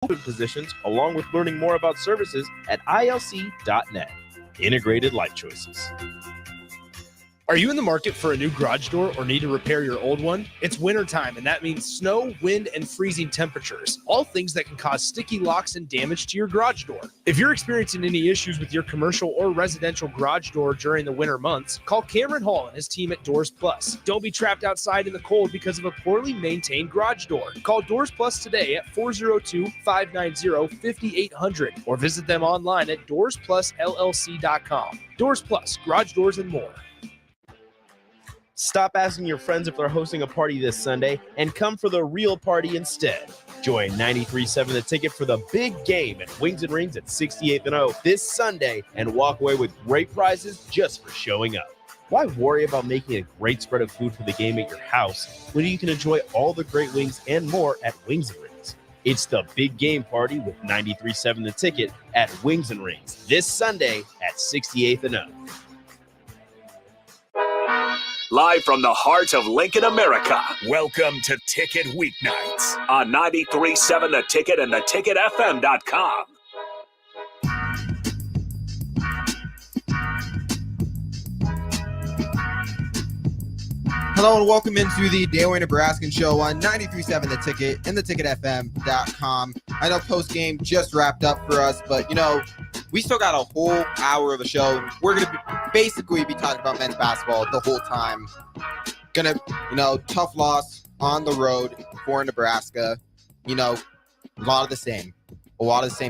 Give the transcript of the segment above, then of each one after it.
open positions, along with learning more about services at ilc.net. Integrated Life Choices. Are you in the market for a new garage door or need to repair your old one? It's wintertime, and that means snow, wind, and freezing temperatures, all things that can cause sticky locks and damage to your garage door. If you're experiencing any issues with your commercial or residential garage door during the winter months, call Cameron Hall and his team at Doors Plus. Don't be trapped outside in the cold because of a poorly maintained garage door. Call Doors Plus today at 402-590-5800 or visit them online at doorsplusllc.com. Doors Plus, garage doors and more. Stop asking your friends if they're hosting a party this Sunday and come for the real party instead. Join 93.7 The Ticket for the big game at Wings and Rings at 68th and O this Sunday and walk away with great prizes just for showing up. Why worry about making a great spread of food for the game at your house when you can enjoy all the great wings and more at Wings and Rings? It's the big game party with 93.7 The Ticket at Wings and Rings this Sunday at 68th and O. Live from the heart of Lincoln, America. Welcome to Ticket Weeknights on 93.7 The Ticket and theticketfm.com. Hello and welcome into the Daily Nebraskan show on 93.7 The Ticket and theticketfm.com. I know post-game just wrapped up for us, but, we still got a whole hour of a show. We're going to basically be talking about men's basketball the whole time. Tough loss on the road for Nebraska. A lot of the same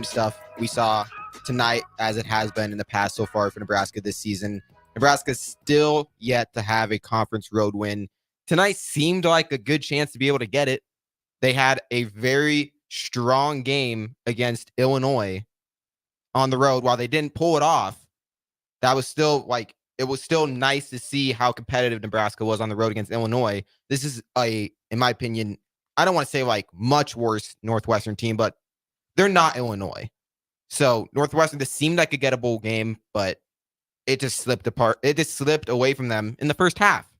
stuff we saw tonight as it has been in the past so far for Nebraska this season. Nebraska's still yet to have a conference road win. Tonight seemed like a good chance to be able to get it. They had a very strong game against Illinois on the road. While they didn't pull it off, that was still it was still nice to see how competitive Nebraska was on the road against Illinois. This is in my opinion, I don't want to say much worse Northwestern team, but they're not Illinois. So Northwestern, this seemed like a gettable game, but it just slipped apart. It just slipped away from them in the first half.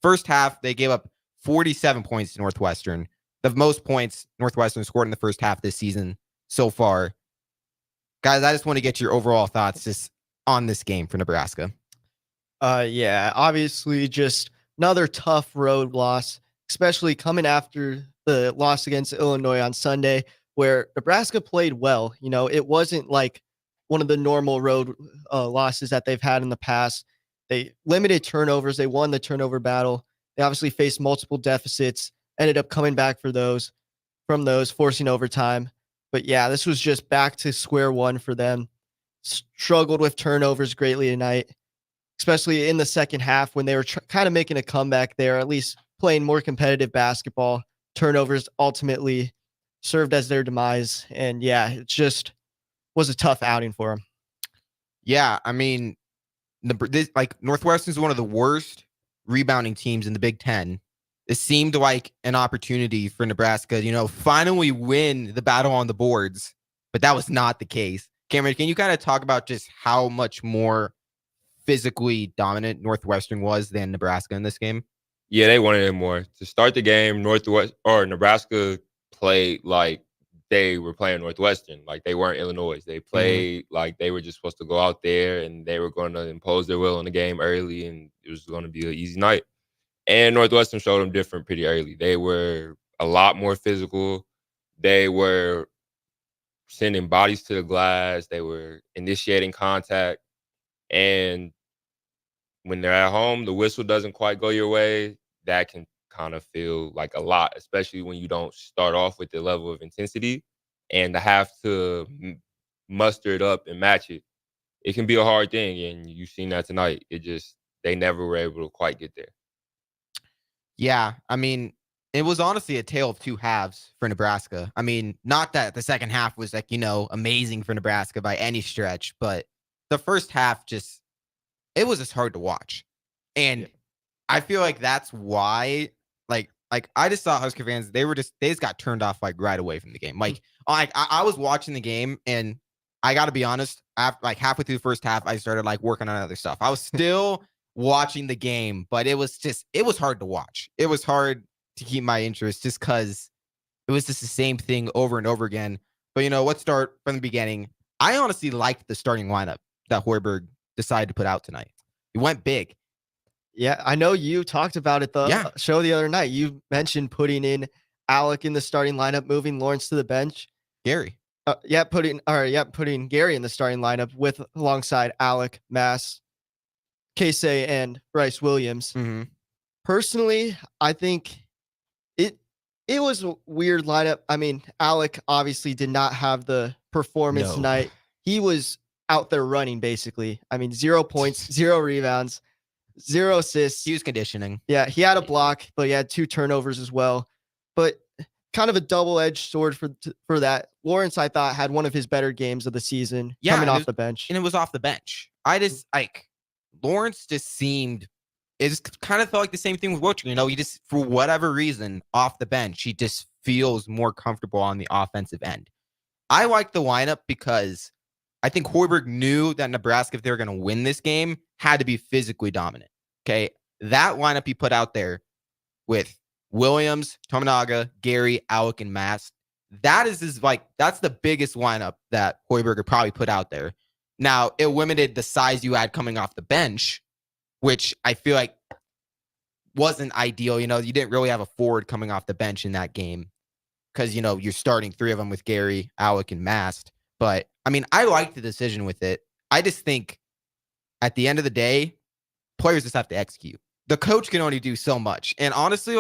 First half, they gave up 47 points to Northwestern. The most points Northwestern scored in the first half this season so far. Guys, I just want to get your overall thoughts just on this game for Nebraska. Yeah, obviously just another tough road loss, especially coming after the loss against Illinois on Sunday, where Nebraska played well. It wasn't like one of the normal road losses that they've had in the past. They limited turnovers. They won the turnover battle. They obviously faced multiple deficits, ended up coming back from those, forcing overtime. But yeah, this was just back to square one for them. Struggled with turnovers greatly tonight, especially in the second half when they were kind of making a comeback there, at least playing more competitive basketball. Turnovers ultimately served as their demise. And yeah, it just was a tough outing for them. Yeah, I mean, Northwestern's one of the worst rebounding teams in the Big Ten. It seemed like an opportunity for Nebraska, finally win the battle on the boards, but that was not the case. Cameron, can you kind of talk about just how much more physically dominant Northwestern was than Nebraska in this game? Yeah, they wanted it more. To start the game, Nebraska played like they were playing Northwestern, like they weren't Illinois. They played like they were just supposed to go out there and they were going to impose their will on the game early, and it was going to be an easy night. And Northwestern showed them different pretty early. They were a lot more physical. They were sending bodies to the glass. They were initiating contact. And when they're at home, the whistle doesn't quite go your way. That can kind of feel like a lot, especially when you don't start off with the level of intensity and to have to muster it up and match it. It can be a hard thing, and you've seen that tonight. They never were able to quite get there. Yeah, I mean, it was honestly a tale of two halves for Nebraska. I mean, not that the second half was amazing for Nebraska by any stretch, but the first half it was just hard to watch. And I feel like that's why, I just saw Husker fans, they just got turned off right away from the game. I was watching the game, and I got to be honest, after halfway through the first half, I started working on other stuff. I was still watching the game, but it was hard to watch. It was hard to keep my interest just because it was just the same thing over and over again. But, let's start from the beginning. I honestly liked the starting lineup that Hoiberg decided to put out tonight. He went big. Yeah, I know you talked about it the show the other night. You mentioned putting in Alec in the starting lineup, moving Lawrence to the bench. Gary. Putting Gary in the starting lineup alongside Alec, Mass, Casey, and Bryce Williams. Mm-hmm. Personally, I think it was a weird lineup. I mean, Alec obviously did not have the performance tonight. He was out there running, basically. I mean, 0 points, 0 rebounds, 0 assists. He was conditioning. Yeah, he had a block, but he had 2 turnovers as well. But kind of a double-edged sword for that. Lawrence, I thought, had one of his better games of the season coming off the bench. And it was off the bench. Lawrence just seemed, it just kind of felt like the same thing with Wilcher. He just, for whatever reason, off the bench, he just feels more comfortable on the offensive end. I like the lineup because I think Hoiberg knew that Nebraska, if they were going to win this game, had to be physically dominant. Okay. That lineup he put out there with Williams, Tominaga, Gary, Alec, and Mass, that's the biggest lineup that Hoiberg probably put out there. Now, it limited the size you had coming off the bench, which I feel like wasn't ideal. You didn't really have a forward coming off the bench in that game because, you're starting 3 of them with Gary, Alec, and Mast. But, I mean, I like the decision with it. I just think at the end of the day, players just have to execute. The coach can only do so much. And honestly,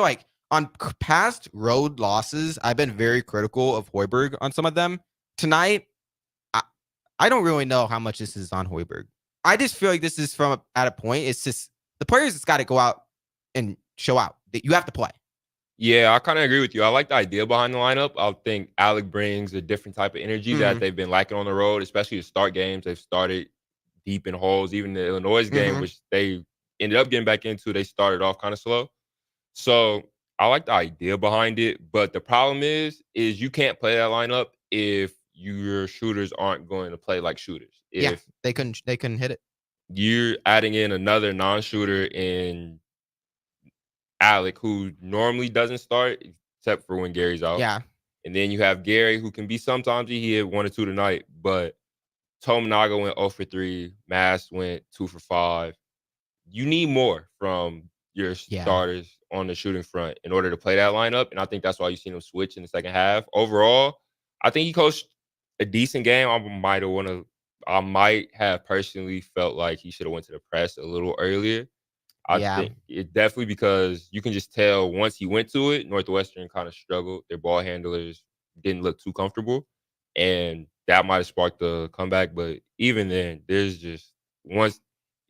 on past road losses, I've been very critical of Hoiberg on some of them. Tonight, I don't really know how much this is on Hoiberg. I just feel like this is at a point. It's just the players just got to go out and show out. You have to play. Yeah, I kind of agree with you. I like the idea behind the lineup. I think Alec brings a different type of energy that they've been lacking on the road, especially to start games. They've started deep in holes. Even the Illinois game, which they ended up getting back into, they started off kind of slow. So I like the idea behind it. But the problem is you can't play that lineup if your shooters aren't going to play like shooters. If they couldn't hit it. You're adding in another non-shooter in Alec, who normally doesn't start except for when Gary's out. Yeah. And then you have Gary, who can be sometimes he hit 1 or 2 tonight, but Tominaga went 0 for 3. Mass went 2 for 5. You need more from your starters on the shooting front in order to play that lineup. And I think that's why you've seen him switch in the second half. Overall, I think he coached a decent game. I might have personally felt like he should have went to the press a little earlier. I think it definitely, because you can just tell once he went to it, Northwestern kind of struggled. Their ball handlers didn't look too comfortable, and that might have sparked the comeback. But even then, it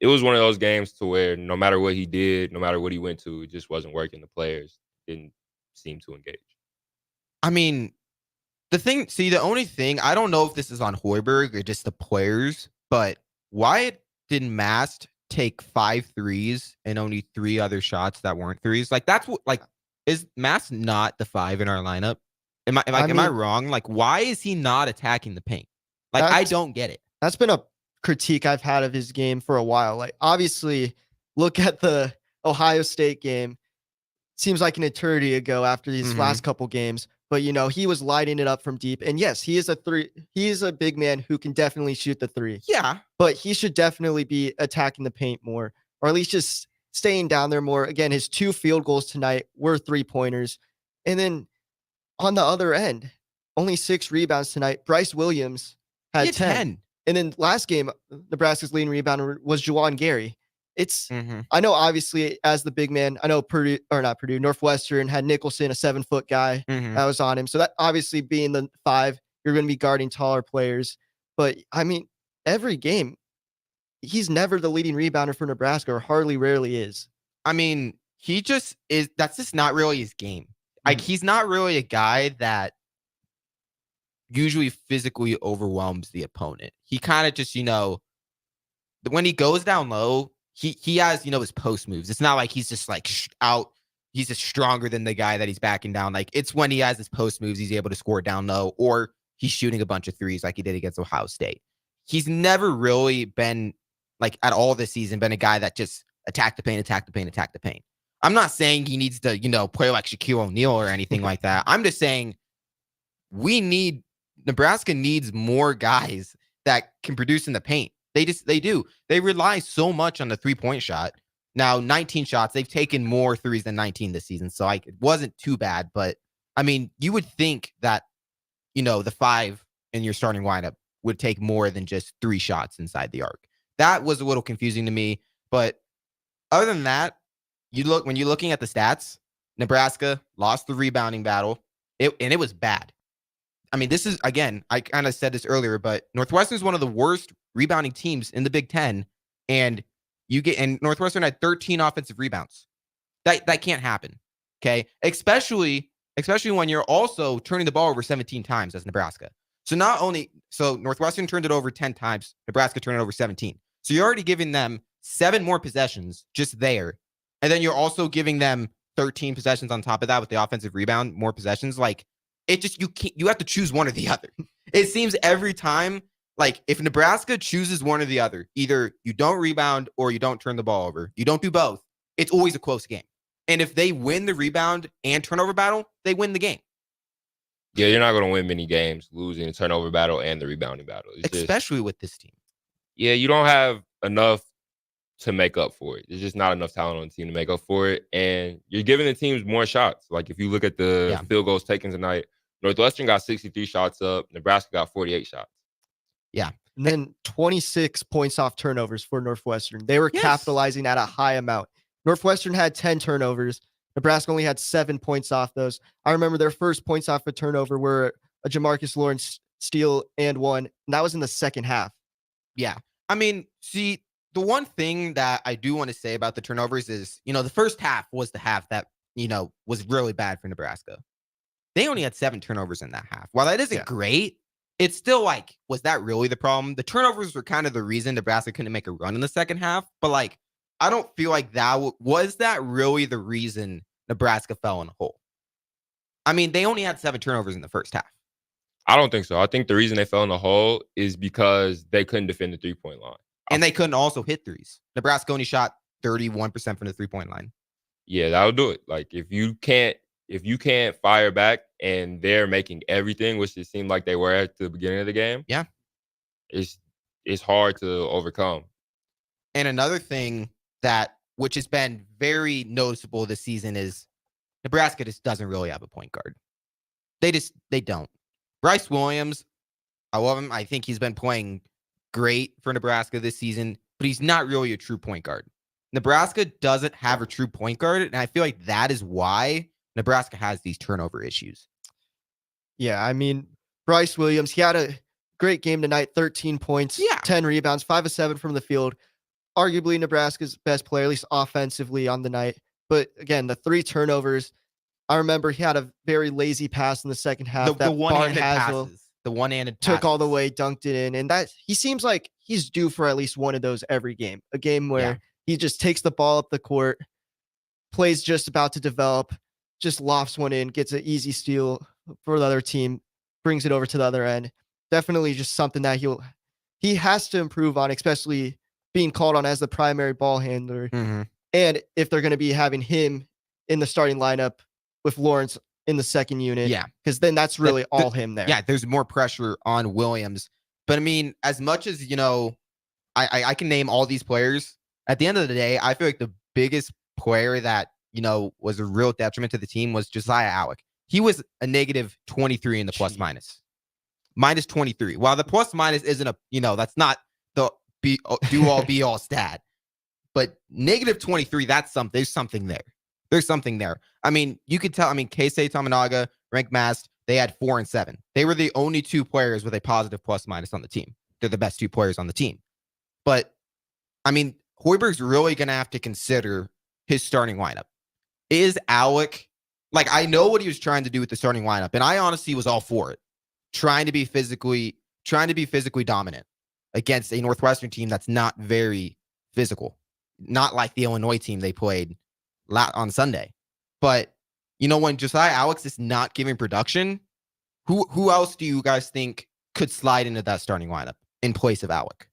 was one of those games to where no matter what he did, no matter what he went to, it just wasn't working. The players didn't seem to engage. I mean, the only thing, I don't know if this is on Hoiberg or just the players, but why didn't Mast take 5 threes and only 3 other shots that weren't threes? Is Mast not the 5 in our lineup? Am I wrong? Why is he not attacking the paint? I don't get it. That's been a critique I've had of his game for a while. Obviously, look at the Ohio State game. Seems like an eternity ago after these last couple games. But, he was lighting it up from deep. And yes, he is a big man who can definitely shoot the 3. Yeah. But he should definitely be attacking the paint more, or at least just staying down there more. Again, his 2 field goals tonight were 3-pointers. And then on the other end, only 6 rebounds tonight. Bryce Williams had 10. And then last game, Nebraska's leading rebounder was Juwan Gary. I know, obviously, as the big man, I know Northwestern had Nicholson, a 7-foot guy that was on him. So that obviously being the 5, you're going to be guarding taller players. But I mean, every game, he's never the leading rebounder for Nebraska, or rarely is. I mean, he just is. That's just not really his game. He's not really a guy that usually physically overwhelms the opponent. He kind of just, when he goes down low, he has, his post moves. It's not like he's just out. He's just stronger than the guy that he's backing down. It's when he has his post moves, he's able to score down low, or he's shooting a bunch of threes like he did against Ohio State. He's never really been, at all this season, been a guy that just attack the paint. I'm not saying he needs to, play like Shaquille O'Neal or anything like that. I'm just saying we need Nebraska needs more guys that can produce in the paint. They do. They rely so much on the 3-point shot. Now, 19 shots, they've taken more threes than 19 this season. So it wasn't too bad. But I mean, you would think that, the 5 in your starting lineup would take more than just 3 shots inside the arc. That was a little confusing to me. But other than that, when you're looking at the stats, Nebraska lost the rebounding battle. It was bad. I mean, this is, again, I kind of said this earlier, but Northwestern is one of the worst rebounding teams in the Big Ten. And Northwestern had 13 offensive rebounds. That can't happen. Okay. Especially when you're also turning the ball over 17 times as Nebraska. So Northwestern turned it over 10 times. Nebraska turned it over 17. So you're already giving them 7 more possessions just there. And then you're also giving them 13 possessions on top of that with the offensive rebound, more possessions. Like, it just, you have to choose one or the other. It seems every time, like, if Nebraska chooses one or the other, either you don't rebound or you don't turn the ball over. You don't do both. It's always a close game. And if they win the rebound and turnover battle, they win the game. Yeah, you're not going to win many games losing the turnover battle and the rebounding battle. Especially with this team. Yeah, you don't have enough to make up for it. There's just not enough talent on the team to make up for it. And you're giving the teams more shots. Like, if you look at the field goals taken tonight, Northwestern got 63 shots up. Nebraska got 48 shots. Yeah. And then 26 points off turnovers for Northwestern. They were capitalizing at a high amount. Northwestern had 10 turnovers. Nebraska only had 7 points off those. I remember their first points off a turnover were a Jamarcus Lawrence steal and one. And that was in the second half. Yeah. I mean, see, the one thing that I do want to say about the turnovers is, the first half was the half that, was really bad for Nebraska. They only had 7 turnovers in that half. While that isn't great, it's still like, was that really the problem? The turnovers were kind of the reason Nebraska couldn't make a run in the second half. But like, I don't feel like was that really the reason Nebraska fell in a hole. I mean, they only had 7 turnovers in the first half. I don't think so. I think the reason they fell in the hole is because they couldn't defend the 3-point line. And they couldn't also hit threes. Nebraska only shot 31% from the 3-point line. Yeah, that'll do it. Like, if you can't fire back and they're making everything, which it seemed like they were at the beginning of the game. Yeah. It's hard to overcome. And another thing which has been very noticeable this season is Nebraska just doesn't really have a point guard. They don't. Bryce Williams, I love him. I think he's been playing great for Nebraska this season, but he's not really a true point guard. Nebraska doesn't have a true point guard, and I feel like that is why Nebraska has these turnover issues. Yeah, I mean, Bryce Williams, he had a great game tonight, 13 points, 10 rebounds, 5 of 7 from the field. Arguably Nebraska's best player, at least offensively on the night. But again, the 3 turnovers, I remember he had a very lazy pass in the second half. The one-handed passes. The one-handed took all the way, dunked it in. And that he seems like he's due for at least one of those every game. A game where he just takes the ball up the court, plays just about to develop, just lofts one in, gets an easy steal for the other team, brings it over to the other end. Definitely just something that he has to improve on, especially being called on as the primary ball handler. Mm-hmm. And if they're going to be having him in the starting lineup with Lawrence in the second unit. Yeah. Because then that's really all him there. Yeah, there's more pressure on Williams. But I mean, as much as, I can name all these players, at the end of the day, I feel like the biggest player that, was a real detriment to the team was Josiah Allick. He was a negative 23 in the plus minus. Minus 23. While the plus minus isn't that's not the be all stat. But negative 23, there's something there. There's something there. I mean, you could tell, Keisei Tominaga, Rank Mast, they had 4 and 7. They were the only 2 players with a positive plus minus on the team. They're the best 2 players on the team. But, Hoiberg's really going to have to consider his starting lineup. Is Allick, I know what he was trying to do with the starting lineup, and I honestly was all for it. Trying to be physically dominant against a Northwestern team that's not very physical. Not like the Illinois team they played on Sunday. But, when Josiah Allick is not giving production, who else do you guys think could slide into that starting lineup in place of Allick?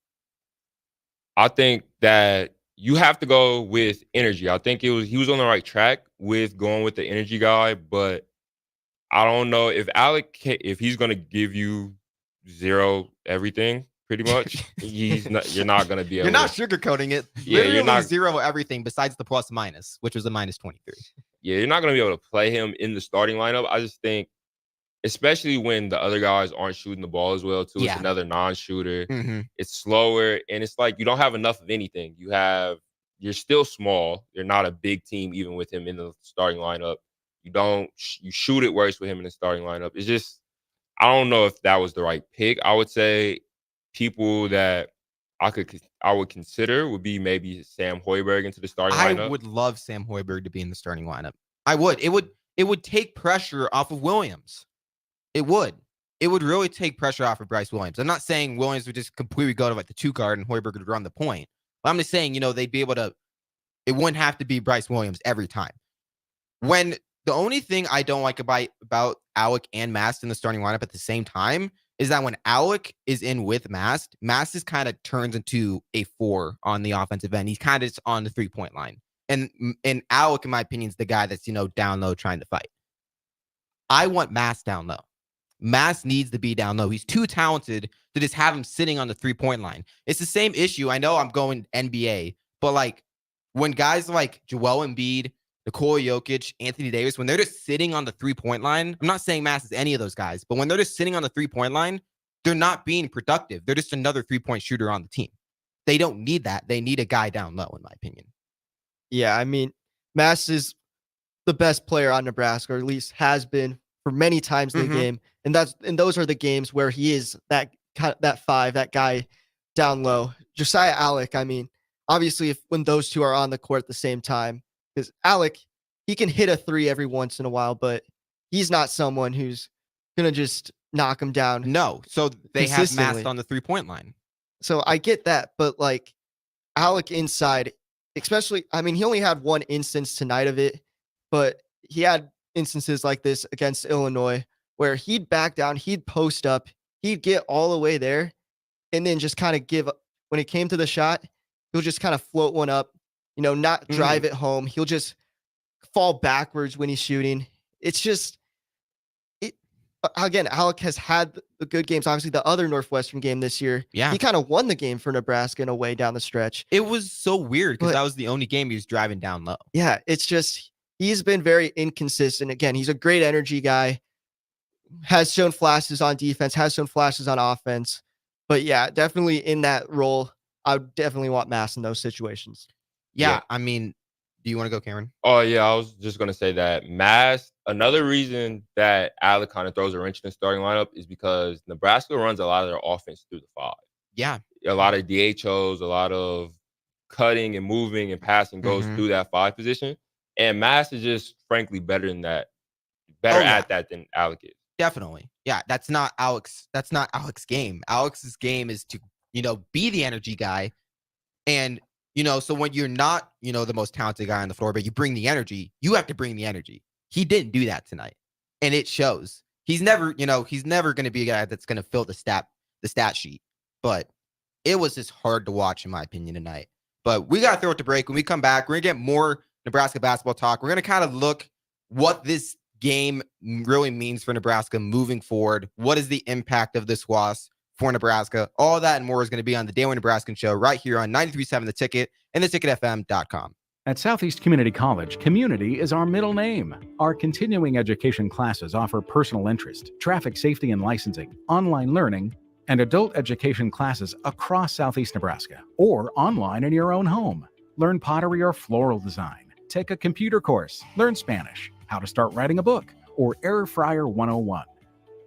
I think that you have to go with energy. I think he was on the right track with going with the energy guy, but I don't know if Allick, if he's going to give you zero everything pretty much. You're not going to be able You're not to, sugarcoating it. Yeah, Literally you're not- zero everything besides the plus minus, which was a minus 23. yeah, you're not going to be able to play him in the starting lineup. I just think, especially when the other guys aren't shooting the ball as well too. Yeah. It's another non-shooter. Mm-hmm. It's slower, and it's like you don't have enough of anything. You're still small. You're not a big team even with him in the starting lineup. You shoot it worse with him in the starting lineup. It's just, I don't know if that was the right pick. I would say people that I would consider would be maybe Sam Hoiberg into the starting lineup. I would love Sam Hoiberg to be in the starting lineup. I would. It would take pressure off of Williams. It would. It would really take pressure off of Bryce Williams. I'm not saying Williams would just completely go to like the 2 guard and Hoiberg would run the point. But I'm just saying, they'd be able to, it wouldn't have to be Bryce Williams every time. When the only thing I don't like about Alec and Mast in the starting lineup at the same time is that when Alec is in with Mast is kind of turns into a 4 on the offensive end. He's kind of on the 3-point line. And Alec, in my opinion, is the guy that's, down low trying to fight. I want Mast down low. Mast needs to be down low. He's too talented to just have him sitting on the 3-point line. It's the same issue. I know I'm going NBA, but like when guys like Joel Embiid, Nikola Jokic, Anthony Davis, when they're just sitting on the 3-point line, I'm not saying Mast is any of those guys, but when they're just sitting on the 3-point line, they're not being productive. They're just another 3-point shooter on the team. They don't need that. They need a guy down low, in my opinion. Yeah, I mean, Mast is the best player on Nebraska, or at least has been for many times in the game. And those are the games where he is that 5, that guy down low. Josiah Alec, I mean, obviously when those two are on the court at the same time, because Alec, he can hit a 3 every once in a while, but he's not someone who's going to just knock him down. No. So they have Mast on the 3-point line. So I get that, but like Alec inside, especially, I mean, he only had one instance tonight of it, but he had instances like this against Illinois where he'd back down, he'd post up, he'd get all the way there, and then just kind of give up. When it came to the shot, he'll just kind of float one up, not drive it home. He'll just fall backwards when he's shooting. It's just, again, Alec has had the good games. Obviously, the other Northwestern game this year, he kind of won the game for Nebraska in a way down the stretch. It was so weird because that was the only game he was driving down low. Yeah, it's just, he's been very inconsistent. Again, he's a great energy guy, has shown flashes on defense, has shown flashes on offense. But yeah, definitely in that role, I would definitely want Mast in those situations. Yeah. I mean, do you want to go, Cameron? Oh, yeah. I was just going to say that Mast, another reason that Alec kind of throws a wrench in the starting lineup is because Nebraska runs a lot of their offense through the 5. Yeah. A lot of DHOs, a lot of cutting and moving and passing goes through that 5 position. And Mast is just, frankly, better than that. At that than Alec is. Definitely. Yeah, that's not Alex's game. Alex's game is to, be the energy guy. And, so when you're not, the most talented guy on the floor, but you bring the energy, you have to bring the energy. He didn't do that tonight. And it shows. He's never going to be a guy that's going to fill the stat sheet. But it was just hard to watch, in my opinion, tonight. But we got to throw it to break. When we come back, we're going to get more Nebraska basketball talk. We're going to kind of look what this game really means for Nebraska moving forward. What is the impact of this loss for Nebraska? All that and more is going to be on the Daily Nebraskan Show right here on 93.7 The Ticket and theticketfm.com. At Southeast Community College, community is our middle name. Our continuing education classes offer personal interest, traffic safety and licensing, online learning, and adult education classes across Southeast Nebraska or online in your own home. Learn pottery or floral design. Take a computer course. Learn Spanish. How to start writing a book, or Air Fryer 101.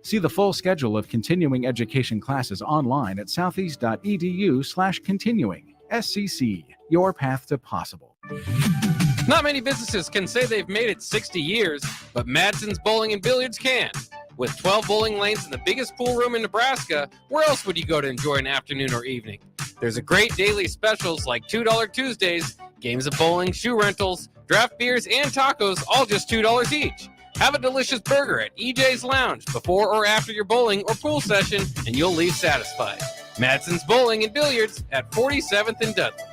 See the full schedule of continuing education classes online at southeast.edu/continuing. SCC, your path to possible. Not many businesses can say they've made it 60 years, but Madsen's Bowling and Billiards can. With 12 bowling lanes and the biggest pool room in Nebraska, where else would you go to enjoy an afternoon or evening? There's a great daily specials like $2 Tuesdays, games of bowling, shoe rentals, draft beers, and tacos, all just $2 each. Have a delicious burger at EJ's Lounge before or after your bowling or pool session, and you'll leave satisfied. Madsen's Bowling and Billiards at 47th and Dudley.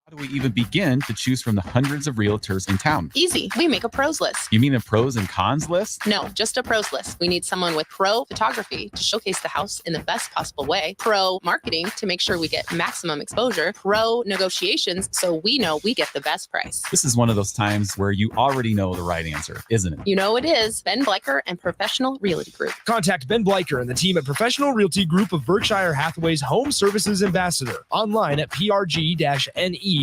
How do we even begin to choose from the hundreds of realtors in town? Easy. We make a pros list. You mean a pros and cons list? No, just a pros list. We need someone with pro photography to showcase the house in the best possible way, pro marketing to make sure we get maximum exposure, pro negotiations so we know we get the best price. This is one of those times where you already know the right answer, isn't it? You know it is. Ben Bleicher and Professional Realty Group. Contact Ben Bleicher and the team at Professional Realty Group of Berkshire Hathaway's Home Services Ambassador online at prg-ne.com.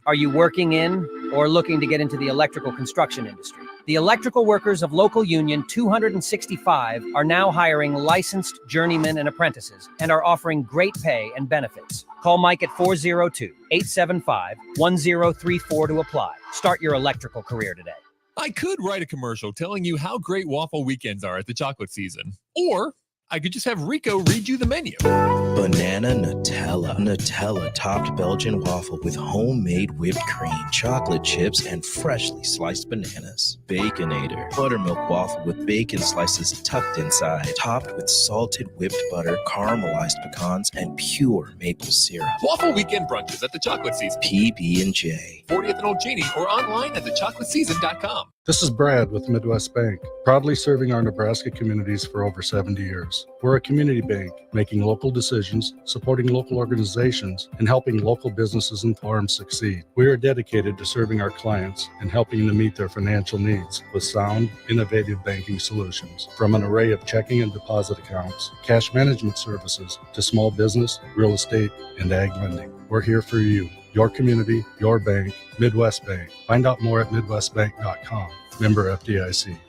Are you working in or looking to get into the electrical construction industry? The electrical workers of Local Union 265 are now hiring licensed journeymen and apprentices and are offering great pay and benefits. Call Mike at 402-875-1034 to apply. Start your electrical career today. I could write a commercial telling you how great waffle weekends are at the chocolate season. Or I could just have Rico read you the menu. Banana Nutella. Nutella topped Belgian waffle with homemade whipped cream, chocolate chips, and freshly sliced bananas. Baconator. Buttermilk waffle with bacon slices tucked inside, topped with salted whipped butter, caramelized pecans, and pure maple syrup. Waffle weekend brunches at the chocolate season. PB&J. 40th and Old Cheney or online at thechocolateseason.com. This is Brad with Midwest Bank, proudly serving our Nebraska communities for over 70 years. We're a community bank, making local decisions, supporting local organizations, and helping local businesses and farms succeed. We are dedicated to serving our clients and helping them meet their financial needs with sound, innovative banking solutions. From an array of checking and deposit accounts, cash management services, to small business, real estate, and ag lending. We're here for you. Your community, your bank, Midwest Bank. Find out more at midwestbank.com. Member FDIC.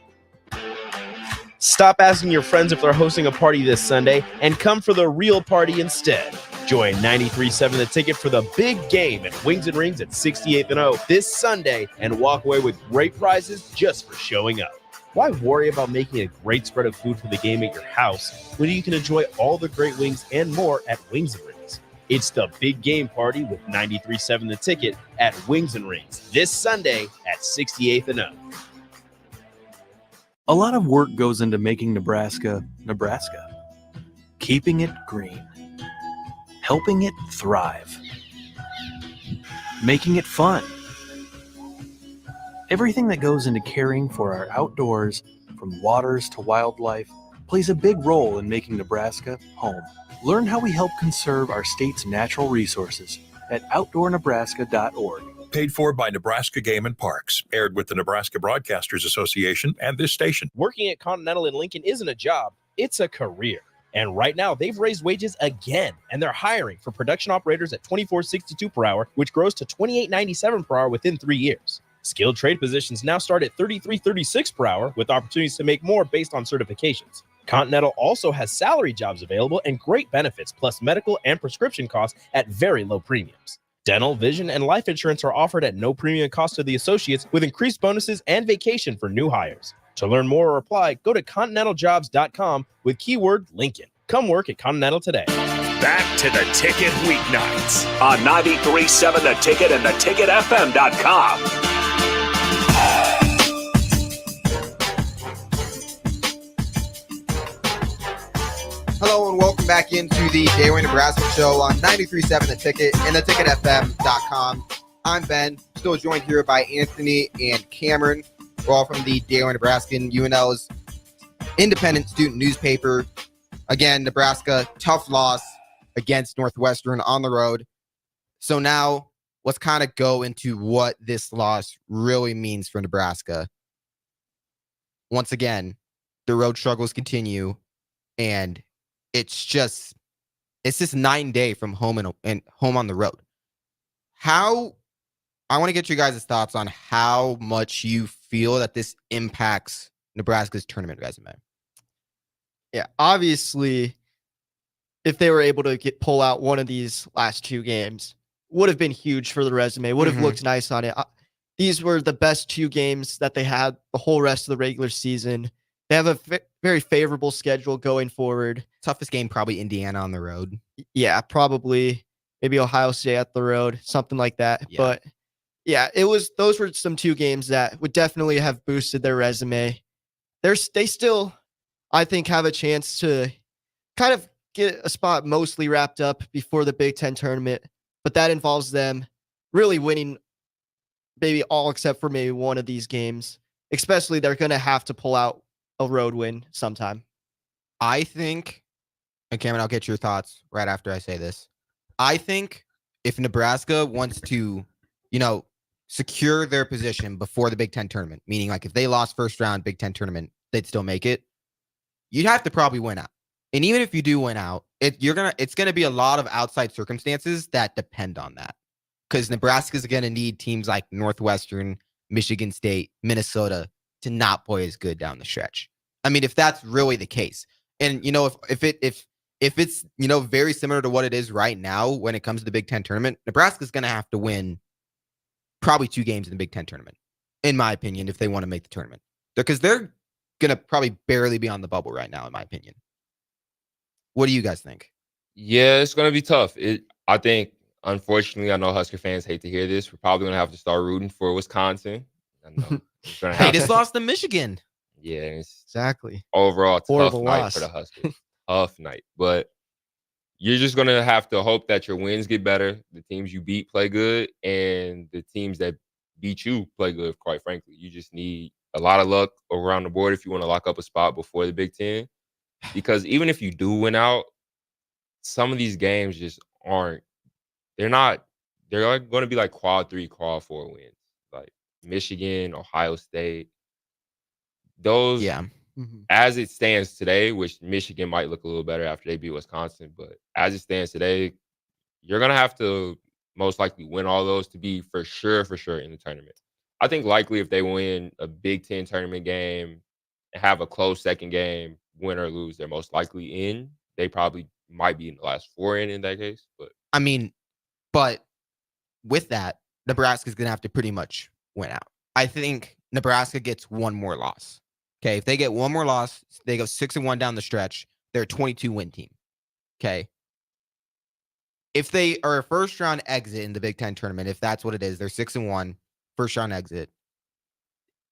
Stop asking your friends if they're hosting a party this Sunday and come for the real party instead. Join 93.7 The Ticket for the big game at Wings and Rings at 68th and O this Sunday and walk away with great prizes just for showing up. Why worry about making a great spread of food for the game at your house when you can enjoy all the great wings and more at Wings and Rings? It's the big game party with 93.7 The Ticket at Wings and Rings this Sunday at 68th and O. A lot of work goes into making Nebraska, Nebraska. Keeping it green. Helping it thrive. Making it fun. Everything that goes into caring for our outdoors, from waters to wildlife, plays a big role in making Nebraska home. Learn how we help conserve our state's natural resources at outdoornebraska.org. Paid for by Nebraska Game and Parks. Aired with the Nebraska Broadcasters Association and this station. Working at Continental in Lincoln isn't a job, it's a career. And right now, they've raised wages again, and they're hiring for production operators at $24.62 per hour, which grows to $28.97 per hour within 3 years. Skilled trade positions now start at $33.36 per hour, with opportunities to make more based on certifications. Continental also has salary jobs available and great benefits, plus medical and prescription costs at very low premiums. Dental, vision, and life insurance are offered at no premium cost to the associates, with increased bonuses and vacation for new hires. To learn more or apply, go to continentaljobs.com with keyword Lincoln. Come work at Continental today. Back to the Ticket weeknights on 93.7 The Ticket and theticketfm.com. Hello and welcome back into the Daily Nebraska show on 93.7 The Ticket and theticketfm.com. I'm Ben, still joined here by Anthony and Cameron. We're all from the Daily Nebraskan, UNL's independent student newspaper. Again, Nebraska, tough loss against Northwestern on the road. So now let's kind of go into what this loss really means for Nebraska. Once again, the road struggles continue, and it's just night and day from home and home on the road. I want to get you guys' thoughts on how much you feel that this impacts Nebraska's tournament resume. Yeah, obviously, if they were able to pull out one of these last two games, would have been huge for the resume, would have looked nice on it. These were the best two games that they had the whole rest of the regular season. They have a very favorable schedule going forward. Toughest game, probably Indiana on the road. Yeah, probably maybe Ohio State at the road, something like that. Yeah. But yeah, those were some two games that would definitely have boosted their resume. They still, I think, have a chance to kind of get a spot mostly wrapped up before the Big Ten tournament, but that involves them really winning maybe all except for maybe one of these games. Especially they're going to have to pull out a road win sometime. I think, and Cameron, I'll get your thoughts right after I say this. I think if Nebraska wants to, secure their position before the Big Ten tournament, meaning like if they lost first round Big Ten tournament, they'd still make it. You'd have to probably win out. And even if you do win out, it's gonna be a lot of outside circumstances that depend on that. Because Nebraska's gonna need teams like Northwestern, Michigan State, Minnesota to not play as good down the stretch. I mean, if that's really the case, and if it's very similar to what it is right now when it comes to the Big Ten tournament, Nebraska's gonna have to win probably 2 games in the Big Ten tournament, in my opinion, if they want to make the tournament. Because they're gonna probably barely be on the bubble right now, in my opinion. What do you guys think? Yeah, it's gonna be tough. I think, unfortunately, I know Husker fans hate to hear this. We're probably gonna have to start rooting for Wisconsin. I know They just lost to Michigan. Yeah, it's exactly. Overall, tough Horrible night loss. for the Huskers. Tough night, but you're just gonna have to hope that your wins get better. The teams you beat play good, and the teams that beat you play good. Quite frankly, you just need a lot of luck around the board if you want to lock up a spot before the Big Ten. Because even if you do win out, some of these games just aren't. They're not. They're going to be like quad 3, quad 4 wins, like Michigan, Ohio State. Those, Yeah. as it stands today, which Michigan might look a little better after they beat Wisconsin, but as it stands today, you're gonna have to most likely win all those to be for sure in the tournament. I think likely if they win a Big Ten tournament game and have a close second game, win or lose, they're most likely in. They probably might be in the last 4 in that case. But I mean, but with that, Nebraska's going to have to pretty much win out. I think Nebraska gets one more loss. Okay, if they get one more loss, they go 6-1 down the stretch. They're a 22-win team. Okay. If they are a first-round exit in the Big Ten tournament, if that's what it is, they're 6-1, first-round exit,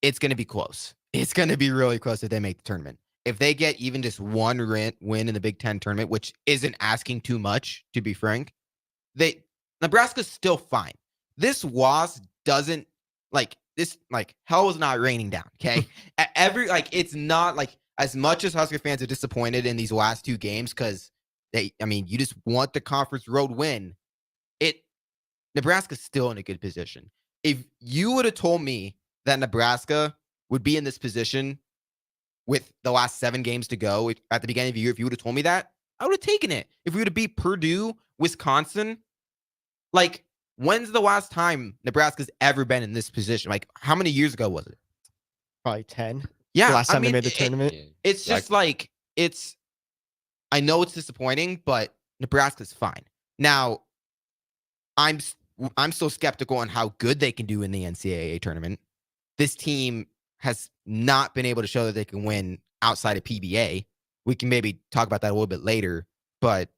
it's going to be close. It's going to be really close if they make the tournament. If they get even just one win in the Big Ten tournament, which isn't asking too much, to be frank, Nebraska's still fine. This loss doesn't hell is not raining down. Okay, it's not like as much as Husker fans are disappointed in these last 2 games because you just want the conference road win. Nebraska's still in a good position. If you would have told me that Nebraska would be in this position with the last 7 games to go at the beginning of the year, if you would have told me that, I would have taken it. If we would have beat Purdue, Wisconsin, when's the last time Nebraska's ever been in this position? How many years ago was it? Probably 10. Yeah. The last time they made the tournament. It's just I know it's disappointing, but Nebraska's fine. Now, I'm still skeptical on how good they can do in the NCAA tournament. This team has not been able to show that they can win outside of PBA. We can maybe talk about that a little bit later, but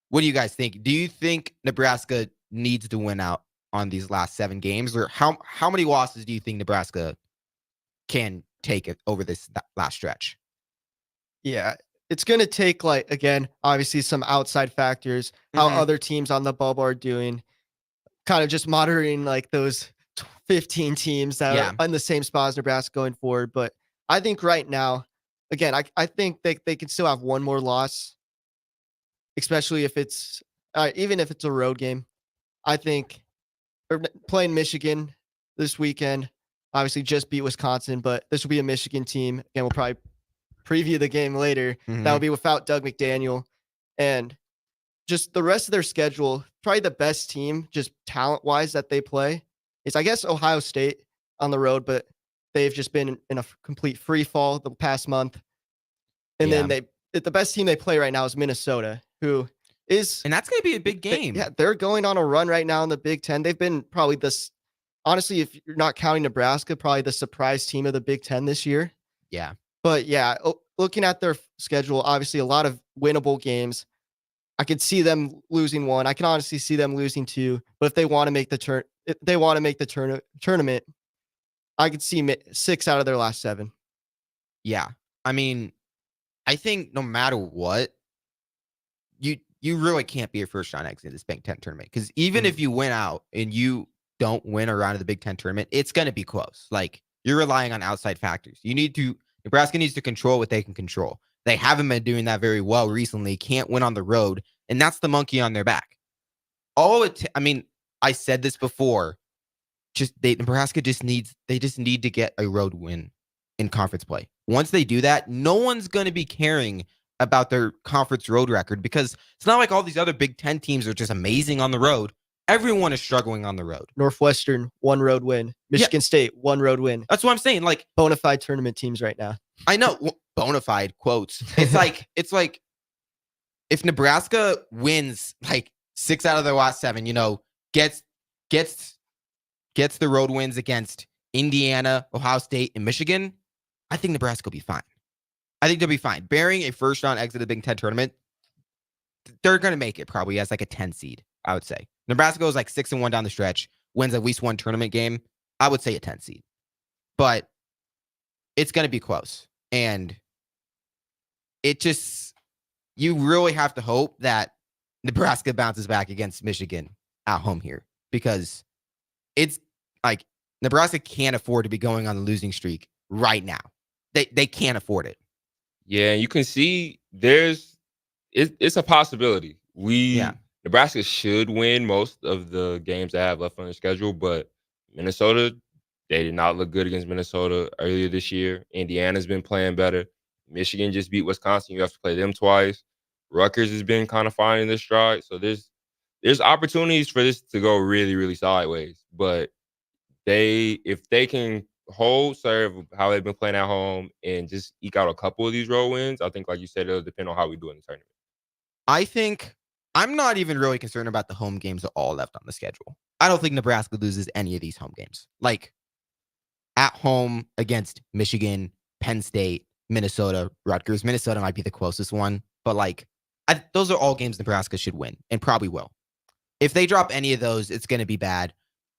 what do you guys think? Do you think Nebraska needs to win out on these last 7 games, or how many losses do you think Nebraska can take it over this last stretch? Yeah, it's going to take again, obviously some outside factors, how other teams on the bubble are doing, kind of just monitoring those 15 teams that are in the same spot as Nebraska going forward. But I think right now, again, I think they can still have one more loss, especially if it's even if it's a road game. I think playing Michigan this weekend, obviously just beat Wisconsin, but this will be a Michigan team. Again, we'll probably preview the game later. That will be without Doug McDaniel. And just the rest of their schedule, probably the best team, just talent-wise, that they play is, I guess, Ohio State on the road, but they've just been in a complete free fall the past month. And then the best team they play right now is Minnesota, who is... And that's going to be a big game. They're going on a run right now in the Big Ten. They've been probably honestly, if you're not counting Nebraska, probably the surprise team of the Big Ten this year. Yeah. But yeah, looking at their schedule, obviously a lot of winnable games. I could see them losing 1. I can honestly see them losing 2. But if they want to make the tournament, I could see 6 out of their last 7. Yeah. I mean, I think no matter what, you you really can't be a first round exit in this Big Ten tournament, because even if you win out and you don't win a round of the Big Ten tournament, it's going to be close. Like, you're relying on outside factors. Nebraska needs to control what they can control. They haven't been doing that very well recently. Can't win on the road, and that's the monkey on their back. I said this before. Nebraska just need to get a road win in conference play. Once they do that, no one's going to be caring about their conference road record, because it's not like all these other Big Ten teams are just amazing on the road. Everyone is struggling on the road. Northwestern, 1 road win. Michigan State, 1 road win. That's what I'm saying. Like, bona fide tournament teams right now. I know, bona fide quotes. It's like if Nebraska wins like 6 out of their last 7, gets the road wins against Indiana, Ohio State, and Michigan, I think Nebraska will be fine. I think they'll be fine. Bearing a first round exit of the Big Ten tournament, they're going to make it probably as like a 10 seed, I would say. Nebraska goes like 6-1 down the stretch, wins at least 1 tournament game, I would say a 10 seed. But it's going to be close. And you really have to hope that Nebraska bounces back against Michigan at home here, because it's like Nebraska can't afford to be going on a losing streak right now. They can't afford it. Yeah, you can see it's a possibility. Nebraska should win most of the games they have left on their schedule, but Minnesota, they did not look good against Minnesota earlier this year. Indiana's been playing better. Michigan just beat Wisconsin. You have to play them twice. Rutgers has been kind of finding their stride. So there's opportunities for this to go really, really sideways. But if they can serve how they've been playing at home and just eke out a couple of these road wins, I think, like you said, it'll depend on how we do in the tournament. I think I'm not even really concerned about the home games at all left on the schedule. I don't think Nebraska loses any of these home games. Like, at home against Michigan, Penn State, Minnesota, Rutgers. Minnesota might be the closest one, but those are all games Nebraska should win and probably will. If they drop any of those, it's going to be bad.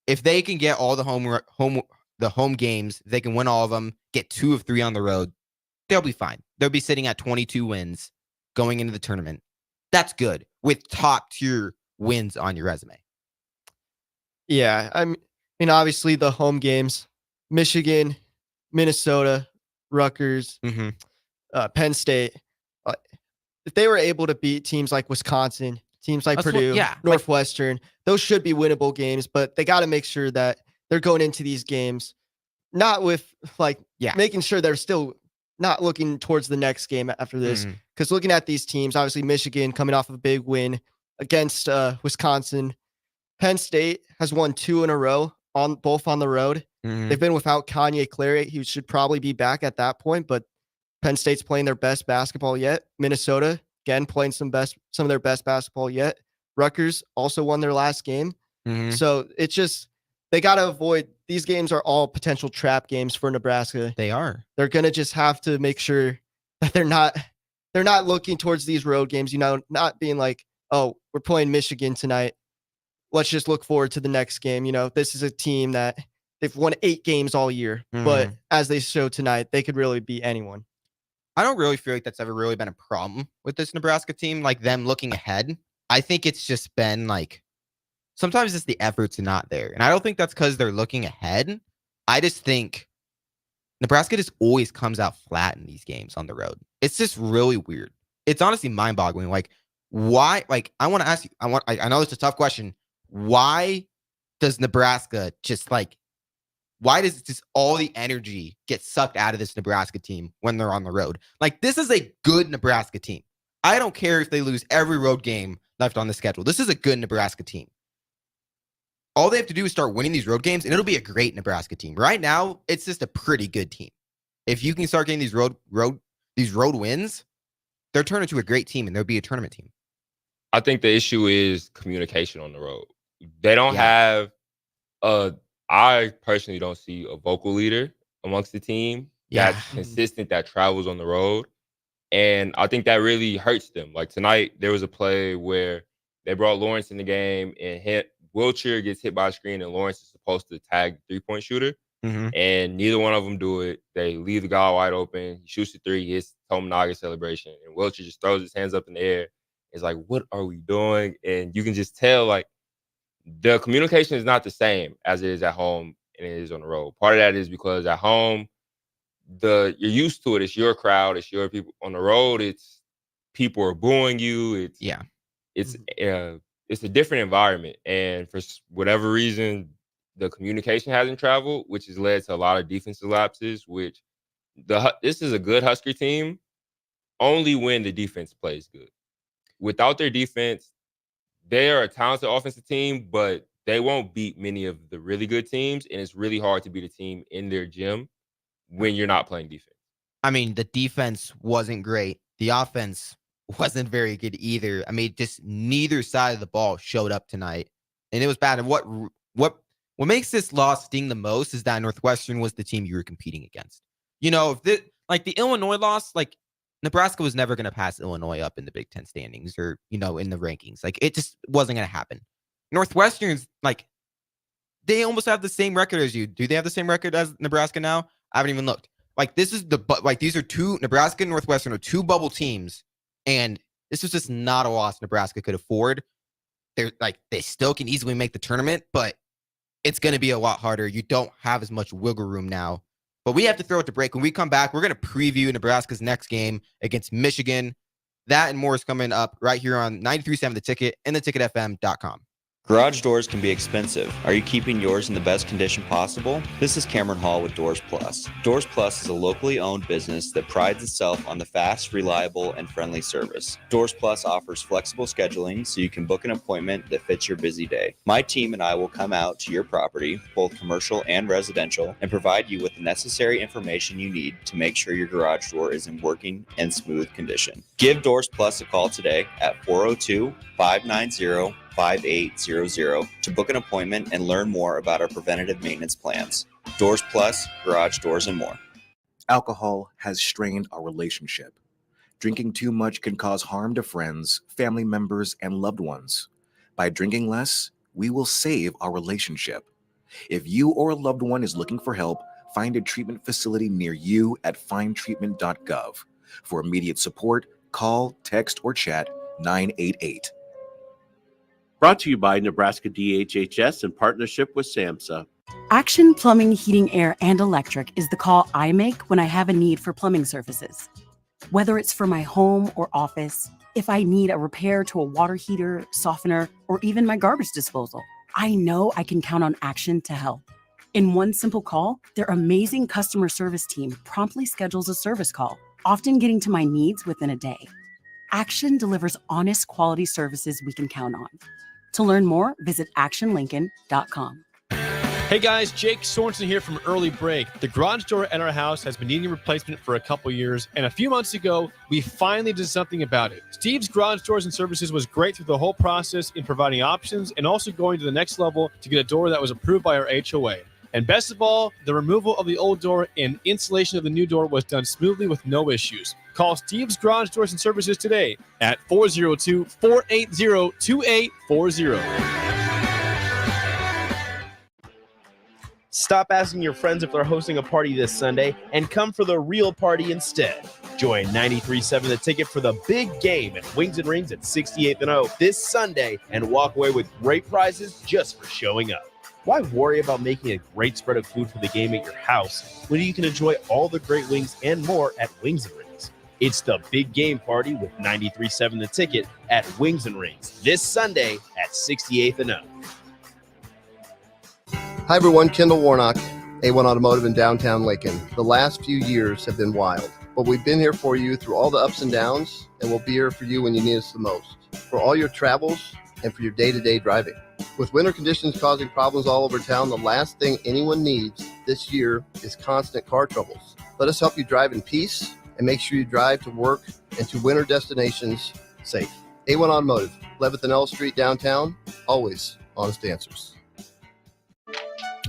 If they can get all the home games, they can win all of them, get 2 of 3 on the road, they'll be fine. They'll be sitting at 22 wins going into the tournament. That's good with top tier wins on your resume. Yeah, I mean, obviously the home games, Michigan, Minnesota, Rutgers, Penn State. If they were able to beat teams like Wisconsin, teams like Purdue, Northwestern, those should be winnable games, but they got to make sure that they're going into these games not with making sure they're still not looking towards the next game after this. Because looking at these teams, obviously Michigan coming off of a big win against Wisconsin. Penn State has won 2 in a row both on the road. They've been without Kanye Clary. He should probably be back at that point, but Penn State's playing their best basketball yet. Minnesota, again, playing some of their best basketball yet. Rutgers also won their last game. So it's just, they got to avoid, these games are all potential trap games for Nebraska. They are. They're going to just have to make sure that they're not looking towards these road games, not being like, oh, we're playing Michigan tonight. Let's just look forward to the next game. This is a team that they've won 8 games all year, but as they show tonight, they could really beat anyone. I don't really feel like that's ever really been a problem with this Nebraska team, like them looking ahead. I think it's just been sometimes it's the effort's not there. And I don't think that's because they're looking ahead. I just think Nebraska just always comes out flat in these games on the road. It's just really weird. It's honestly mind-boggling. Why? I want to ask you, I know it's a tough question. Why does Nebraska why does just all the energy get sucked out of this Nebraska team when they're on the road? This is a good Nebraska team. I don't care if they lose every road game left on the schedule. This is a good Nebraska team. All they have to do is start winning these road games, and it'll be a great Nebraska team. Right now, it's just a pretty good team. If you can start getting these road wins, they're turning into a great team, and they'll be a tournament team. I think the issue is communication on the road. They don't have I personally don't see a vocal leader amongst the team that's consistent, that travels on the road. And I think that really hurts them. Like tonight, there was a play where they brought Lawrence in the game and Wiltshire gets hit by a screen and Lawrence is supposed to tag the three-point shooter. And neither one of them do it. They leave the guy wide open. He shoots the 3, hits Tominaga celebration. And Wiltshire just throws his hands up in the air It's like, what are we doing? And you can just tell, like, the communication is not the same as it is at home and it is on the road. Part of that is because at home, you're used to it. It's your crowd. It's your people. On the road, it's people are booing you. It's a different environment. And for whatever reason, the communication hasn't traveled, which has led to a lot of defensive lapses, which this is a good Husker team only when the defense plays good. Without their defense, they are a talented offensive team, but they won't beat many of the really good teams. And it's really hard to beat a team in their gym when you're not playing defense. I mean, the defense wasn't great. The offense wasn't very good either. I mean, just neither side of the ball showed up tonight. And it was bad. And what makes this loss sting the most is that Northwestern was the team you were competing against. You know, if the Illinois loss, like, Nebraska was never going to pass Illinois up in the Big Ten standings or, in the rankings. Like, it just wasn't going to happen. Northwestern's, like, they almost have the same record as you. Do they have the same record as Nebraska now? I haven't even looked. Like, these are two, Nebraska and Northwestern are two bubble teams, and this was just not a loss Nebraska could afford. They still can easily make the tournament, but it's going to be a lot harder. You don't have as much wiggle room now. But we have to throw it to break. When we come back, we're going to preview Nebraska's next game against Michigan. That and more is coming up right here on 93.7 The Ticket and theticketfm.com. Garage doors can be expensive. Are you keeping yours in the best condition possible? This is Cameron Hall with Doors Plus. Doors Plus is a locally owned business that prides itself on the fast, reliable, and friendly service. Doors Plus offers flexible scheduling so you can book an appointment that fits your busy day. My team and I will come out to your property, both commercial and residential, and provide you with the necessary information you need to make sure your garage door is in working and smooth condition. Give Doors Plus a call today at 402-590-5800 to book an appointment and learn more about our preventative maintenance plans. Doors Plus, garage doors, and more. Alcohol has strained our relationship. Drinking too much can cause harm to friends, family members, and loved ones. By drinking less, we will save our relationship. If you or a loved one is looking for help, find a treatment facility near you at findtreatment.gov. For immediate support, call, text, or chat 988. Brought to you by Nebraska DHHS in partnership with SAMHSA. Action Plumbing, Heating, Air, and Electric is the call I make when I have a need for plumbing services. Whether it's for my home or office, if I need a repair to a water heater, softener, or even my garbage disposal, I know I can count on Action to help. In one simple call, their amazing customer service team promptly schedules a service call, often getting to my needs within a day. Action delivers honest, quality services we can count on. To learn more, visit actionlincoln.com. Hey guys, Jake Sorensen here from Early Break. The garage door at our house has been needing replacement for a couple years, and a few months ago, we finally did something about it. Steve's Garage Doors and Services was great through the whole process in providing options and also going to the next level to get a door that was approved by our HOA. And best of all, the removal of the old door and installation of the new door was done smoothly with no issues. Call Steve's Garage Doors and Services today at 402-480-2840. Stop asking your friends if they're hosting a party this Sunday and come for the real party instead. Join 93.7 The Ticket for the big game at Wings and Rings at 68th and O this Sunday and walk away with great prizes just for showing up. Why worry about making a great spread of food for the game at your house when you can enjoy all the great wings and more at Wings and Rings? It's the big game party with 93.7 The Ticket at Wings and Rings this Sunday at 68th and O. Hi everyone, Kendall Warnock, A1 Automotive in downtown Lincoln. The last few years have been wild, but we've been here for you through all the ups and downs, and we'll be here for you when you need us the most, for all your travels and for your day-to-day driving. With winter conditions causing problems all over town, the last thing anyone needs this year is constant car troubles. Let us help you drive in peace and make sure you drive to work and to winter destinations safe. A1 Automotive, 11th and L Street downtown, always honest answers.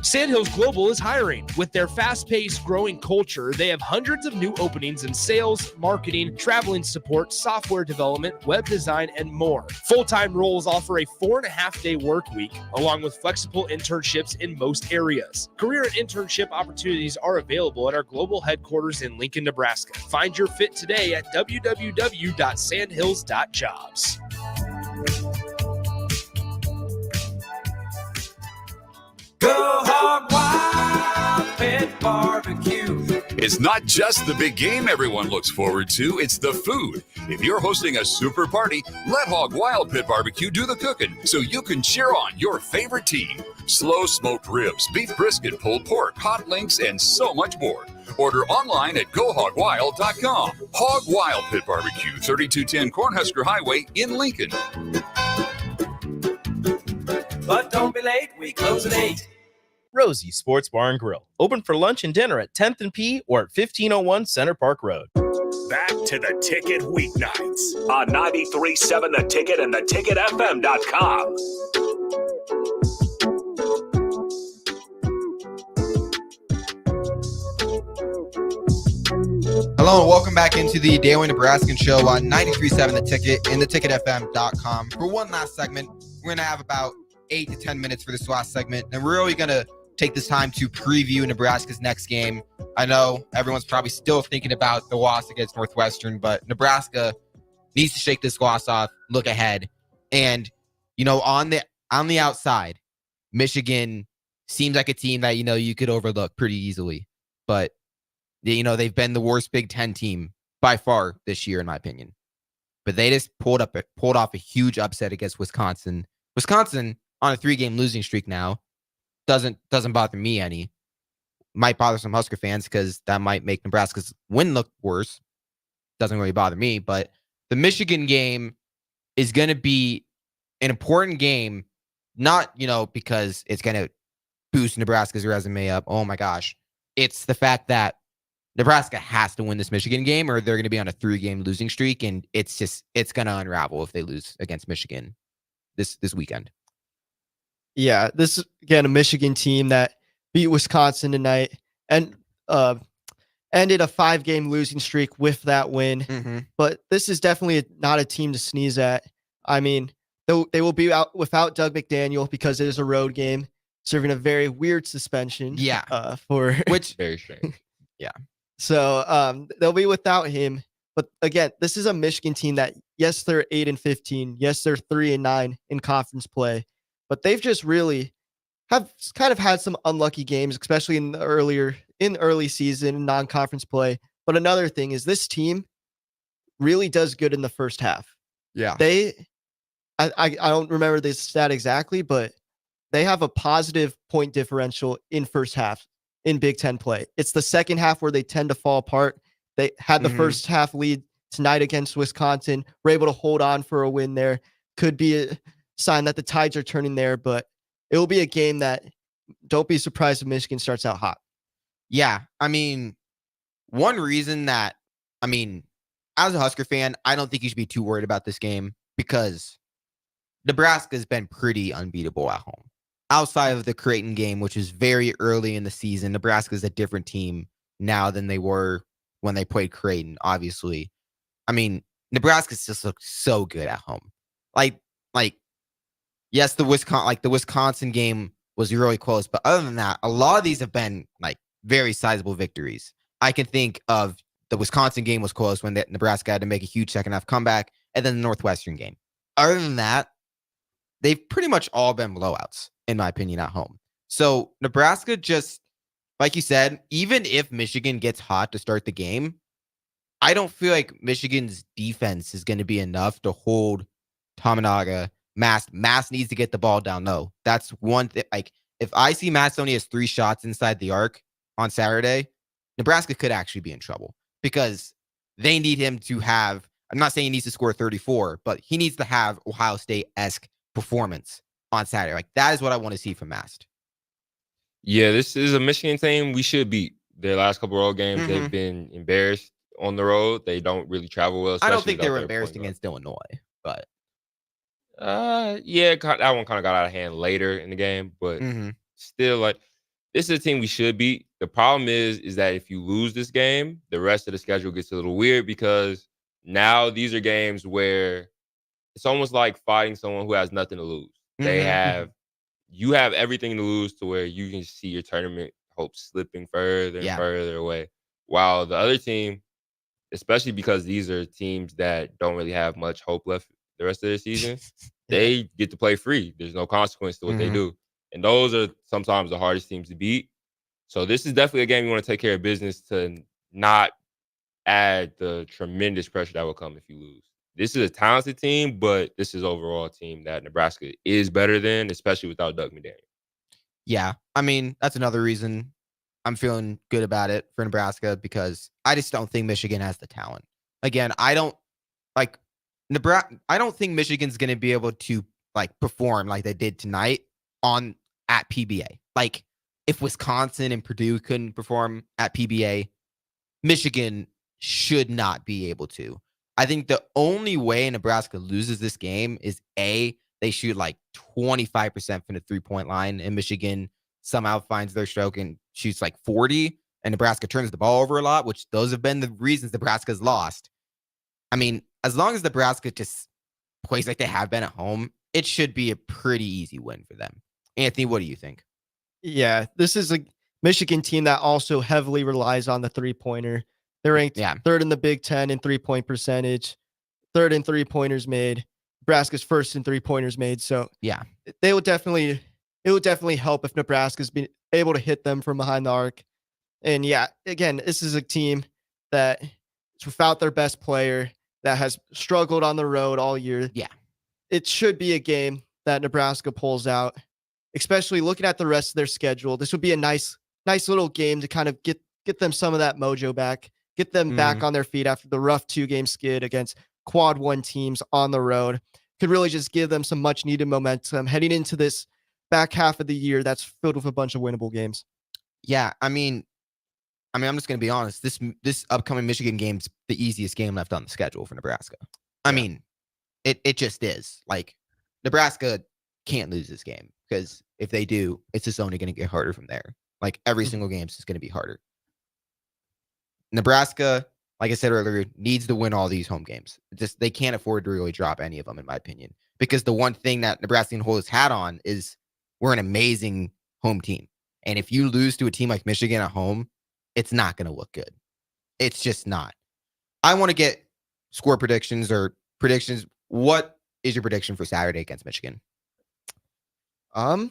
Sandhills Global is hiring. With their fast-paced, growing culture, they have hundreds of new openings in sales, marketing, traveling support, software development, web design, and more. Full-time roles offer a 4.5-day work week, along with flexible internships in most areas. Career and internship opportunities are available at our global headquarters in Lincoln, Nebraska. Find your fit today at www.sandhills.jobs. Go Hog Wild Pit Barbecue. It's not just the big game everyone looks forward to, it's the food. If you're hosting a super party, let Hog Wild Pit Barbecue do the cooking so you can cheer on your favorite team. Slow smoked ribs, beef brisket, pulled pork, hot links, and so much more. Order online at gohogwild.com. Hog Wild Pit Barbecue, 3210 Cornhusker Highway in Lincoln. But don't be late, we close at 8. Rosie's Sports Bar and Grill, open for lunch and dinner at 10th and P or at 1501 Center Park Road. Back to the Ticket weeknights on 93.7 The Ticket and theticketfm.com. Hello and welcome back into the Daily Nebraskan Show on 93.7 The Ticket and theticketfm.com. For one last segment, we're going to have about 8 to 10 minutes for this last segment, and we're really going to take this time to preview Nebraska's next game. I know everyone's probably still thinking about the loss against Northwestern, but Nebraska needs to shake this loss off, look ahead. And, you know, on the outside, Michigan seems like a team that, you know, you could overlook pretty easily. But, you know, they've been the worst Big Ten team by far this year, in my opinion. But they just pulled off a huge upset against Wisconsin. Wisconsin on a 3-game losing streak now. Doesn't bother me any. Might bother some Husker fans because that might make Nebraska's win look worse. Doesn't really bother me, but the Michigan game is going to be an important game, not, you know, because it's going to boost Nebraska's resume up. Oh my gosh. It's the fact that Nebraska has to win this Michigan game or they're going to be on a 3-game losing streak, and it's going to unravel if they lose against Michigan this weekend. Yeah, this is, again, a Michigan team that beat Wisconsin tonight and ended a 5-game losing streak with that win. Mm-hmm. But this is definitely not a team to sneeze at. I mean, they will be out without Doug McDaniel because it is a road game, serving a very weird suspension. Yeah. Which very strange. Yeah. So they'll be without him. But again, this is a Michigan team that, yes, they're 8-15. Yes, they're 3-9 in conference play. But they've just really have kind of had some unlucky games, especially in early season non-conference play. But another thing is this team really does good in the first half. Yeah. I don't remember this stat exactly, but they have a positive point differential in first half in Big Ten play. It's the second half where they tend to fall apart. They had the first half lead tonight against Wisconsin, were able to hold on for a win there. Could be a sign that the tides are turning there, but it will be a game that don't be surprised if Michigan starts out hot. Yeah. I mean, one reason that, as a Husker fan, I don't think you should be too worried about this game because Nebraska's been pretty unbeatable at home. Outside of the Creighton game, which is very early in the season, Nebraska's a different team now than they were when they played Creighton, obviously. I mean, Nebraska's just looked so good at home. Yes, the Wisconsin game was really close, but other than that, a lot of these have been very sizable victories. I can think of the Wisconsin game was close when Nebraska had to make a huge second half comeback, and then the Northwestern game. Other than that, they've pretty much all been blowouts, in my opinion, at home. So Nebraska just, like you said, even if Michigan gets hot to start the game, I don't feel like Michigan's defense is going to be enough to hold Tominaga. Mass needs to get the ball down. No, that's one thing. If I see Mass only has 3 shots inside the arc on Saturday, Nebraska could actually be in trouble because they need him to have, I'm not saying he needs to score 34, but he needs to have Ohio State-esque performance on Saturday. That is what I want to see from Mast. Yeah, this is a Michigan team we should beat. Their last couple road games, they've been embarrassed on the road. They don't really travel well. I don't think they were embarrassed against Illinois, but yeah, that one kind of got out of hand later in the game, but still, this is a team we should beat. The problem is that if you lose this game, the rest of the schedule gets a little weird because now these are games where it's almost like fighting someone who has nothing to lose. You have everything to lose to where you can see your tournament hopes slipping further and further away. While the other team, especially because these are teams that don't really have much hope left the rest of their season, they get to play free. There's no consequence to what they do. And those are sometimes the hardest teams to beat. So this is definitely a game you want to take care of business to not add the tremendous pressure that will come if you lose. This is a talented team, but this is overall a team that Nebraska is better than, especially without Doug McDaniel. Yeah, I mean, that's another reason I'm feeling good about it for Nebraska because I just don't think Michigan has the talent. Again, I don't think Michigan's going to be able to perform like they did tonight at PBA. Like if Wisconsin and Purdue couldn't perform at PBA, Michigan should not be able to. I think the only way Nebraska loses this game is they shoot like 25% from the 3-point line, and Michigan somehow finds their stroke and shoots like 40, and Nebraska turns the ball over a lot, which those have been the reasons Nebraska's lost. I mean, as long as Nebraska just plays like they have been at home, it should be a pretty easy win for them. Anthony, what do you think? Yeah, this is a Michigan team that also heavily relies on the three-pointer. They're ranked third in the Big Ten in three-point percentage, third in three-pointers made. Nebraska's first in three-pointers made. So it would definitely help if Nebraska's been able to hit them from behind the arc. And again, this is a team that is without their best player that has struggled on the road all year. Yeah. It should be a game that Nebraska pulls out, especially looking at the rest of their schedule. This would be a nice little game to kind of get them some of that mojo back, get them back on their feet after the rough 2-game skid against quad 1 teams on the road. Could really just give them some much needed momentum heading into this back half of the year that's filled with a bunch of winnable games. Yeah, I mean, I'm just going to be honest. This upcoming Michigan game's the easiest game left on the schedule for Nebraska. I mean, it just is. Like, Nebraska can't lose this game because if they do, it's just only going to get harder from there. Like, every single game is just going to be harder. Nebraska, like I said earlier, needs to win all these home games. They can't afford to really drop any of them, in my opinion, because the one thing that Nebraska can hold its hat on is we're an amazing home team. And if you lose to a team like Michigan at home, it's not going to look good. It's just not. I want to get score predictions or predictions. What is your prediction for Saturday against Michigan? I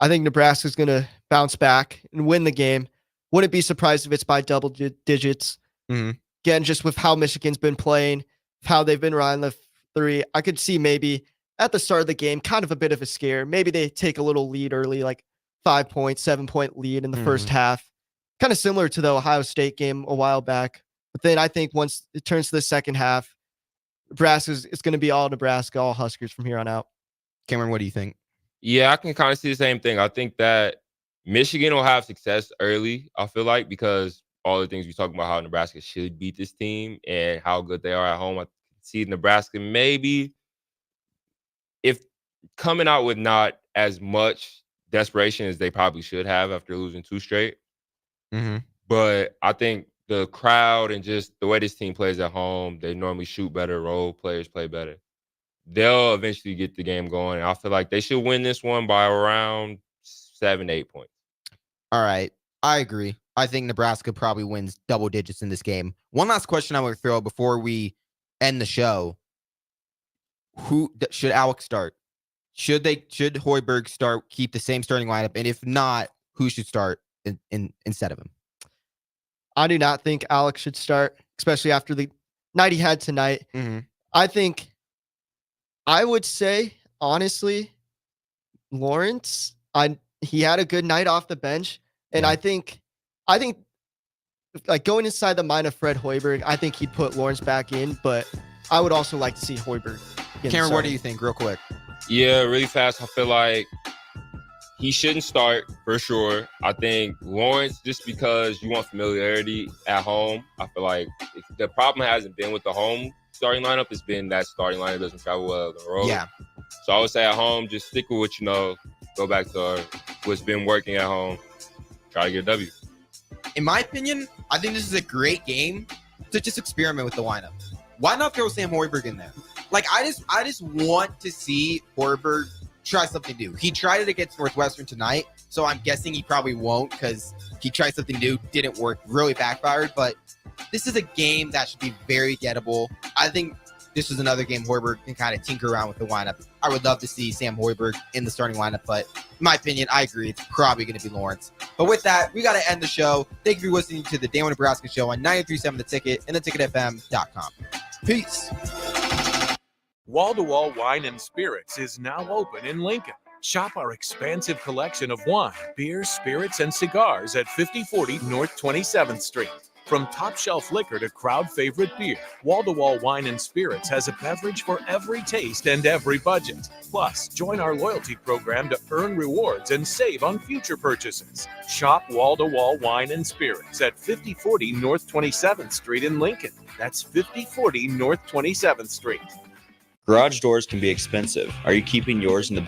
think Nebraska's going to bounce back and win the game. Wouldn't be surprised if it's by double digits. Again, just with how Michigan's been playing, how they've been riding the 3, I could see maybe at the start of the game, kind of a bit of a scare. Maybe they take a little lead early, like 5-point, 7-point lead in the first half. Kind of similar to the Ohio State game a while back. But then I think once it turns to the second half, it's going to be all Nebraska, all Huskers from here on out. Cameron, what do you think? Yeah, I can kind of see the same thing. I think that Michigan will have success early, I feel like, because all the things we talk about how Nebraska should beat this team and how good they are at home. I see Nebraska maybe if coming out with not as much desperation as they probably should have after losing 2 straight. But I think the crowd and just the way this team plays at home, they normally shoot better, role players play better. They'll eventually get the game going. And I feel like they should win this one by around 7 to 8 points. All right. I agree. I think Nebraska probably wins double digits in this game. One last question I would throw before we end the show. Who should Alex start? Should Hoiberg start, keep the same starting lineup? And if not, who should start instead of him? I do not think Alex should start, especially after the night he had tonight. I think I would say, honestly, Lawrence, he had a good night off the bench. And I think like going inside the mind of Fred Hoiberg, I think he'd put Lawrence back in, but I would also like to see Hoiberg. Cameron, what do you think real quick? Yeah, really fast. I feel like he shouldn't start for sure. I think Lawrence, just because you want familiarity at home, I feel like the problem hasn't been with the home starting lineup. It's been that starting lineup doesn't travel well on the road. Yeah. So I would say at home, just stick with what you know. Go back to what's been working at home. try to get a W. In my opinion, I think this is a great game to just experiment with the lineup. Why not throw Sam Hoiberg in there? Like, I just want to see Hoiberg try something new. He tried it against Northwestern tonight, so I'm guessing he probably won't because he tried something new, didn't work, really backfired. But this is a game that should be very gettable. I think this is another game Hoiberg can kind of tinker around with the lineup. I would love to see Sam Hoiberg in the starting lineup, but in my opinion, I agree. It's probably going to be Lawrence. But with that, we got to end the show. Thank you for listening to the Day One Nebraska Show on 93.7 The Ticket and theticketfm.com. Peace. Wall-to-Wall Wine and Spirits is now open in Lincoln. Shop our expansive collection of wine, beer, spirits, and cigars at 5040 North 27th Street. From top shelf liquor to crowd favorite beer, Wall-to-Wall Wine and Spirits has a beverage for every taste and every budget. Plus, join our loyalty program to earn rewards and save on future purchases. Shop Wall-to-Wall Wine and Spirits at 5040 North 27th Street in Lincoln. That's 5040 North 27th Street. Garage doors can be expensive. Are you keeping yours in the